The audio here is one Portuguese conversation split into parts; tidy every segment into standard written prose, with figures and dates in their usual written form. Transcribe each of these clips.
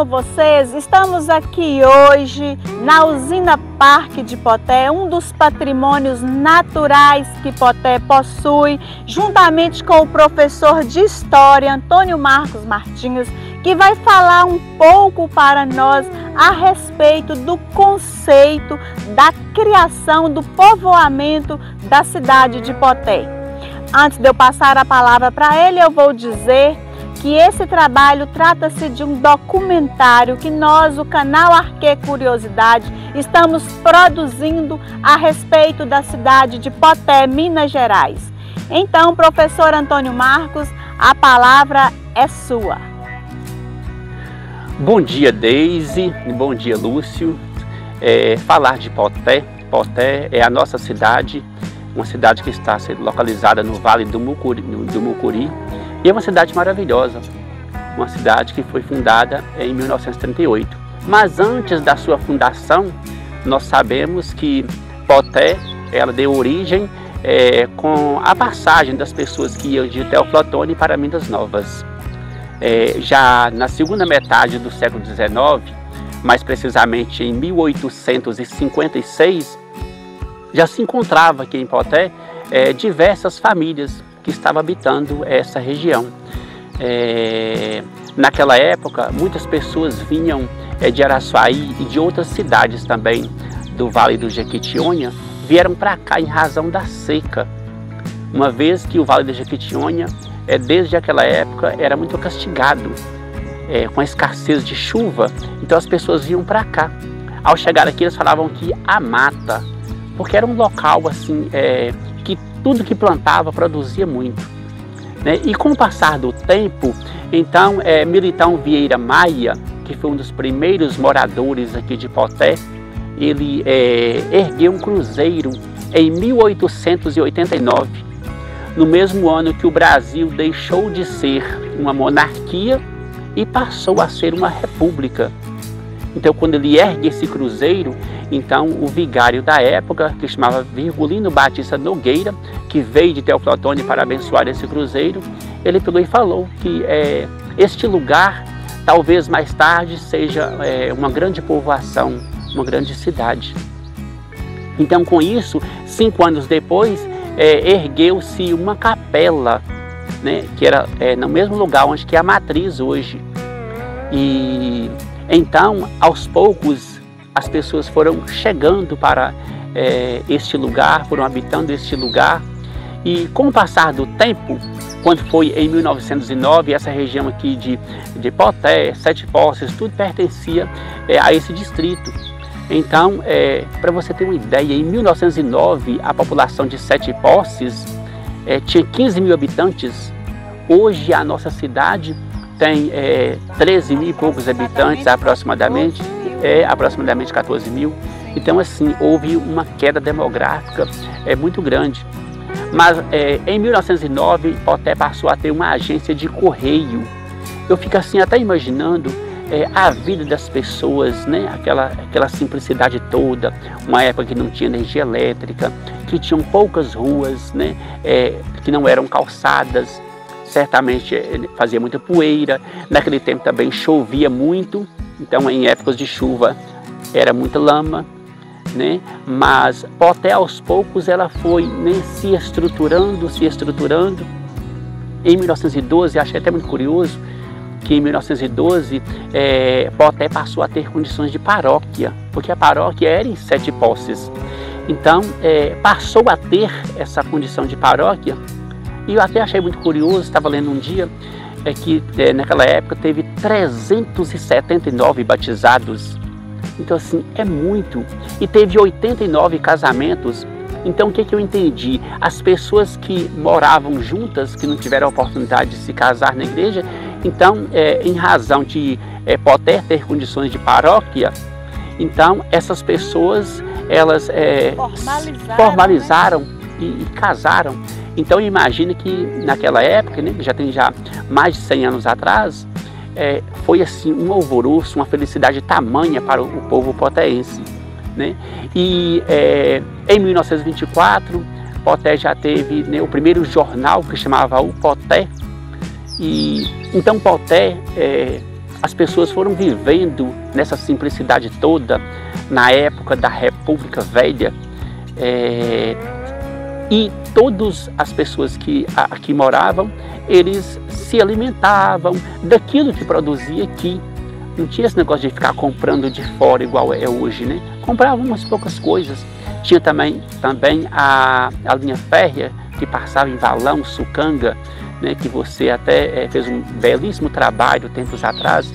com vocês? Estamos aqui hoje na usina Parque de Poté, um dos patrimônios naturais que Poté possui, juntamente com o professor de História, Antônio Marcos Martins, que vai falar um pouco para nós a respeito do conceito da criação, do povoamento da cidade de Poté. Antes de eu passar a palavra para ele, eu vou dizer que esse trabalho trata-se de um documentário que nós, o canal Arquê Curiosidade, estamos produzindo a respeito da cidade de Poté, Minas Gerais. Então, professor Antônio Marcos, a palavra é sua. Bom dia, Deise, bom dia, Lúcio. Falar de Poté, Poté é a nossa cidade, uma cidade que está localizada no Vale do Mucuri, e é uma cidade maravilhosa, uma cidade que foi fundada em 1938. Mas antes da sua fundação, nós sabemos que Poté, ela deu origem com a passagem das pessoas que iam de Teoflotone para Minas Novas. Já na segunda metade do século XIX, mais precisamente em 1856, já se encontrava aqui em Poté diversas famílias que estavam habitando essa região. Naquela época, muitas pessoas vinham de Araçuaí e de outras cidades também do Vale do Jequitinhonha, vieram para cá em razão da seca, uma vez que o Vale do Jequitinhonha, desde aquela época, era muito castigado com a escassez de chuva, então as pessoas vinham para cá. Ao chegar aqui, eles falavam que a mata, porque era um local assim, que tudo que plantava produzia muito, né? E com o passar do tempo, então Militão Vieira Maia, que foi um dos primeiros moradores aqui de Poté, ele ergueu um cruzeiro em 1889, no mesmo ano que o Brasil deixou de ser uma monarquia e passou a ser uma república. Então, quando ele ergue esse cruzeiro, então o vigário da época, que chamava Virgulino Batista Nogueira, que veio de Teoflotone para abençoar esse cruzeiro, ele pegou e falou que este lugar, talvez mais tarde, seja uma grande povoação, uma grande cidade. Então, com isso, 5 anos depois, ergueu-se uma capela, né, que era no mesmo lugar onde que é a matriz hoje. E então, aos poucos, as pessoas foram chegando para este lugar, foram habitando este lugar. E com o passar do tempo, quando foi em 1909, essa região aqui de Poté, Sete Poços, tudo pertencia a esse distrito. Então, para você ter uma ideia, em 1909, a população de Sete Poços tinha 15 mil habitantes. Hoje, a nossa cidade tem 13 mil e poucos habitantes, aproximadamente 14 mil. Então, assim, houve uma queda demográfica muito grande. Mas em 1909, Poté passou a ter uma agência de correio. Eu fico assim até imaginando a vida das pessoas, né? Aquela simplicidade toda, uma época que não tinha energia elétrica, que tinham poucas ruas, né? Que não eram calçadas. Certamente fazia muita poeira, naquele tempo também chovia muito, então em épocas de chuva era muita lama, né? Mas Poté aos poucos ela foi, né, se estruturando. Em 1912, achei até muito curioso, que em 1912 Poté passou a ter condições de paróquia, porque a paróquia era em Sete Poços. Então passou a ter essa condição de paróquia. E eu até achei muito curioso, estava lendo um dia, que naquela época teve 379 batizados. Então, assim, é muito. E teve 89 casamentos. Então, o que eu entendi? As pessoas que moravam juntas, que não tiveram a oportunidade de se casar na igreja, então, em razão de Poté ter condições de paróquia, então, essas pessoas, elas formalizaram, né? e casaram. Então imagine que naquela época, né, que já tem mais de 100 anos atrás, foi assim um alvoroço, uma felicidade tamanha para o povo potéense, né? E em 1924, Poté já teve, né, o primeiro jornal que chamava O Poté. E então Poté as pessoas foram vivendo nessa simplicidade toda na época da República Velha, e todas as pessoas que aqui moravam, eles se alimentavam daquilo que produzia aqui. Não tinha esse negócio de ficar comprando de fora igual é hoje, né? Compravam umas poucas coisas. Tinha também a linha férrea que passava em Valão, Sucanga, né? Que você até fez um belíssimo trabalho tempos atrás,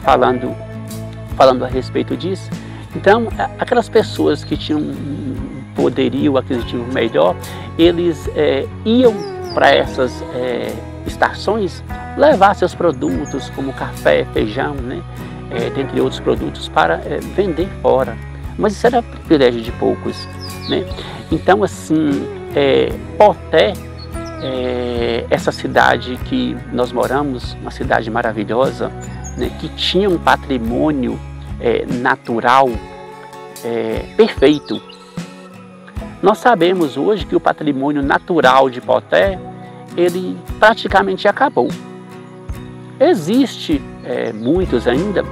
falando a respeito disso. Então, aquelas pessoas que tinham um poderio aquisitivo melhor, eles iam para essas estações levar seus produtos, como café, feijão, né? Dentre outros produtos, para vender fora. Mas isso era privilégio de poucos, né? Então, assim, Poté, essa cidade que nós moramos, uma cidade maravilhosa, né? Que tinha um patrimônio natural perfeito. Nós sabemos hoje que o patrimônio natural de Poté, ele praticamente acabou. Existe muitos ainda,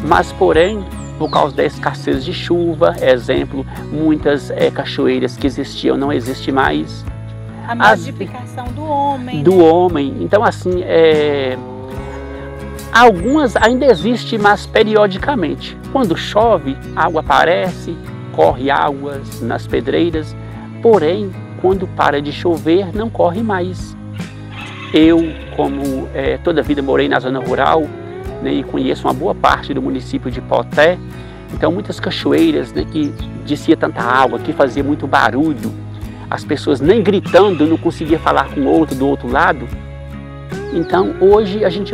mas porém, por causa da escassez de chuva, exemplo, muitas cachoeiras que existiam não existem mais. A modificação do homem. Do homem. Então, assim, algumas ainda existem, mas periodicamente. Quando chove, água aparece, corre águas nas pedreiras, porém, quando para de chover, não corre mais. Eu, como toda a vida morei na zona rural, né, e conheço uma boa parte do município de Poté, então muitas cachoeiras, né, que descia tanta água, que fazia muito barulho, as pessoas nem gritando não conseguia falar com o outro do outro lado. Então hoje a gente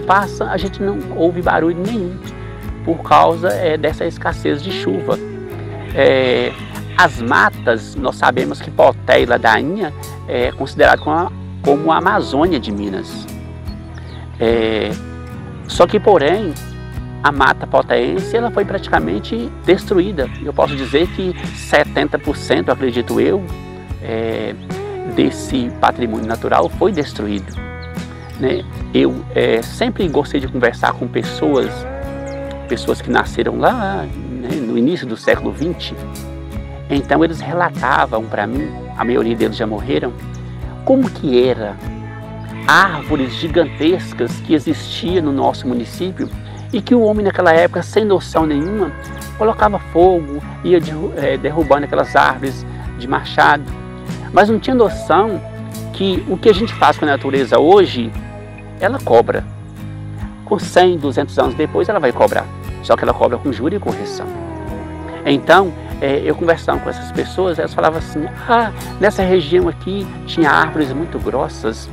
não ouve barulho nenhum, por causa dessa escassez de chuva. As matas, nós sabemos que Poté e Ladainha é considerado como a Amazônia de Minas. Só que, porém, a mata potéense ela foi praticamente destruída. Eu posso dizer que 70%, acredito eu, desse patrimônio natural foi destruído, né? Eu sempre gostei de conversar com pessoas que nasceram lá, né, no início do século XX. Então eles relatavam para mim, a maioria deles já morreram, como que era árvores gigantescas que existiam no nosso município e que o homem naquela época, sem noção nenhuma, colocava fogo, ia derrubando aquelas árvores de machado, mas não tinha noção que o que a gente faz com a natureza hoje, ela cobra. Com 100, 200 anos depois ela vai cobrar, só que ela cobra com juros e correção. Então, eu conversando com essas pessoas, elas falavam assim, nessa região aqui tinha árvores muito grossas,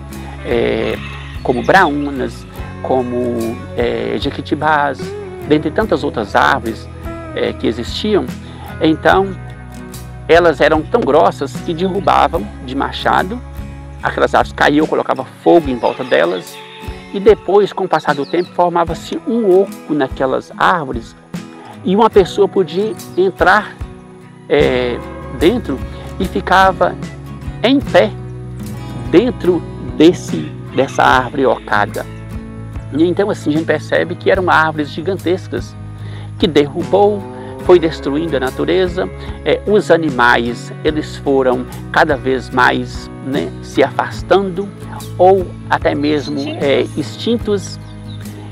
como braúnas, como jequitibás, dentre tantas outras árvores que existiam. Então, elas eram tão grossas que derrubavam de machado, aquelas árvores caíam, colocava fogo em volta delas, e depois, com o passar do tempo, formava-se um oco naquelas árvores, e uma pessoa podia entrar dentro e ficava em pé dentro dessa árvore ocada. E então assim a gente percebe que eram árvores gigantescas que derrubou, foi destruindo a natureza. Os animais eles foram cada vez mais, né, se afastando ou até mesmo extintos.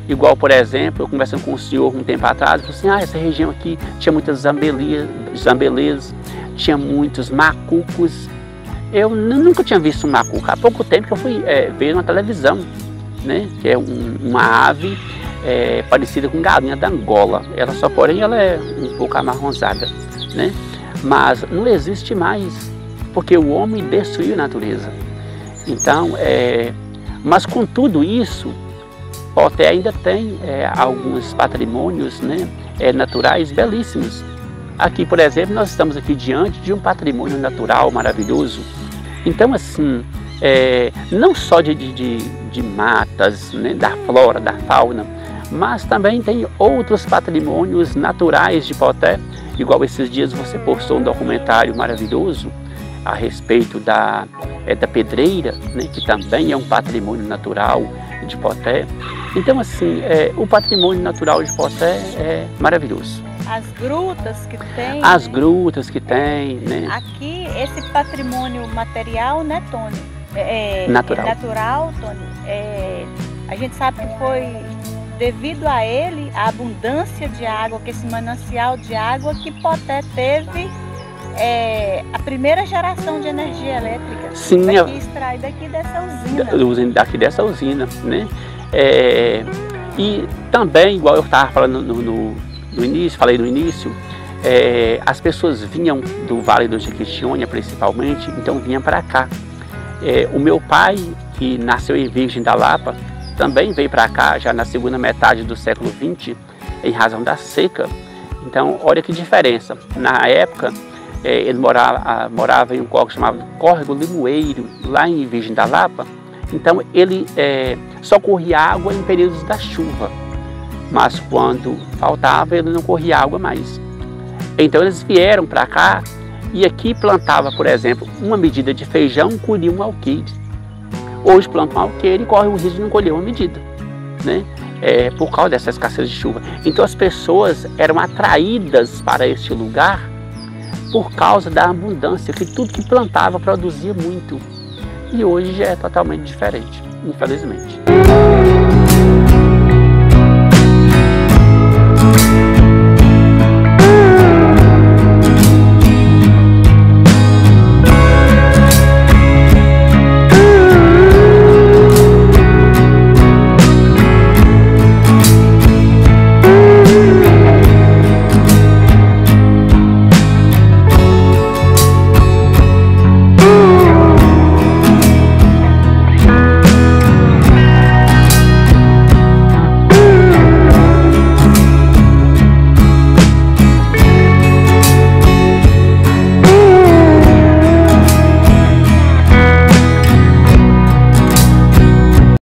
Igual, por exemplo, eu conversando com o senhor um tempo atrás, eu falei assim, essa região aqui tinha muitas zambelês, tinha muitos macucos. Eu nunca tinha visto um macuco. Há pouco tempo que eu fui ver na televisão, né, que é uma ave parecida com galinha da Angola. Ela só, porém, ela é um pouco amarronzada, né? Mas não existe mais, porque o homem destruiu a natureza. Então, mas com tudo isso, Poté ainda tem alguns patrimônios, né, naturais belíssimos. Aqui, por exemplo, nós estamos aqui diante de um patrimônio natural maravilhoso. Então, assim, não só de matas, né, da flora, da fauna, mas também tem outros patrimônios naturais de Poté. Igual esses dias você postou um documentário maravilhoso a respeito da pedreira, né, que também é um patrimônio natural de Poté. Então, assim, o patrimônio natural de Poté é maravilhoso. As grutas que tem. As grutas que tem, né? Aqui, esse patrimônio material, né, Tony? Natural. Natural, Tony. A gente sabe que foi devido a ele, a abundância de água, que esse manancial de água, que Poté teve a primeira geração de energia elétrica. Sim, extraída aqui dessa usina. Daqui dessa usina, né? E também, igual eu estava falando no início, falei no início, as pessoas vinham do Vale do Jequitinhonha, principalmente, então vinham para cá. O meu pai, que nasceu em Virgem da Lapa, também veio para cá já na segunda metade do século XX, em razão da seca. Então, olha que diferença. Na época, ele morava em um córrego chamado Córrego Limoeiro, lá em Virgem da Lapa. Então, ele só corria água em períodos da chuva, mas quando faltava, ele não corria água mais. Então, eles vieram para cá e aqui plantava, por exemplo, uma medida de feijão, colhia um alqueire. Hoje planta um alqueire e corre o risco de não colher uma medida, né? Por causa dessa escassez de chuva. Então as pessoas eram atraídas para este lugar por causa da abundância, que tudo que plantava produzia muito. E hoje já é totalmente diferente, infelizmente.